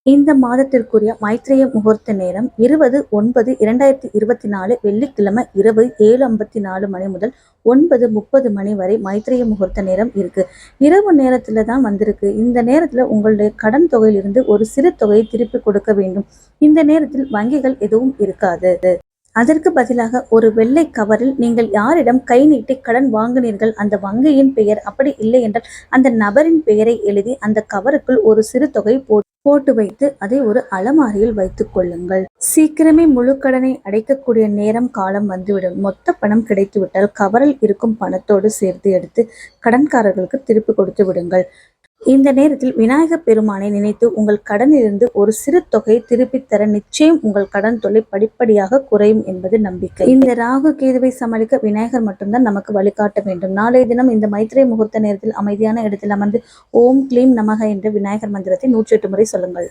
இந்த மாதத்திற்குரிய மைத்ரேய முகூர்த்த நேரம் 20/9/2024 வெள்ளிக்கிழமை இரவு 7:54 மணி முதல் 9:30 மணி வரை மைத்ரேய முகூர்த்த நேரம் இருக்கு. இரவு நேரத்துல தான் வந்திருக்கு. இந்த நேரத்துல உங்களுடைய கடன் தொகையிலிருந்து ஒரு சிறு தொகையை திருப்பி கொடுக்க வேண்டும். இந்த நேரத்தில் வங்கிகள் எதுவும் இருக்காது. அதற்கு பதிலாக ஒரு வெள்ளை கவரில் நீங்கள் யாரிடம் கை நீட்டி கடன் வாங்கினீர்கள் அந்த வங்கியின் பெயர், அப்படி இல்லை என்றால் அந்த நபரின் பெயரை எழுதி அந்த கவருக்குள் ஒரு சிறு தொகை போட்டு வைத்து அதை ஒரு அலமாரியில் வைத்துக் கொள்ளுங்கள். சீக்கிரமே முழு கடனை அடைக்கக்கூடிய நேரம் காலம் வந்துவிடும். மொத்த பணம் கிடைத்துவிட்டால் கவரில் இருக்கும் பணத்தோடு சேர்த்து எடுத்து கடன்காரர்களுக்கு திருப்பி கொடுத்து விடுங்கள். இந்த நேரத்தில் விநாயகப் பெருமானை நினைத்து உங்கள் கடனிலிருந்து ஒரு சிறு தொகையை திருப்பித் தர நிச்சயம் உங்கள் கடன் தொல்லை படிப்படியாக குறையும் என்பது நம்பிக்கை. இந்த ராகு கேதுவை சமாளிக்க விநாயகர் மட்டும்தான் நமக்கு வழிகாட்ட வேண்டும். நாளைய தினம் இந்த மைத்ரேய முகூர்த்த நேரத்தில் அமைதியான இடத்தில் அமர்ந்து ஓம் க்ளீம் நமக என்ற விநாயகர் மந்திரத்தை 108 முறை சொல்லுங்கள்.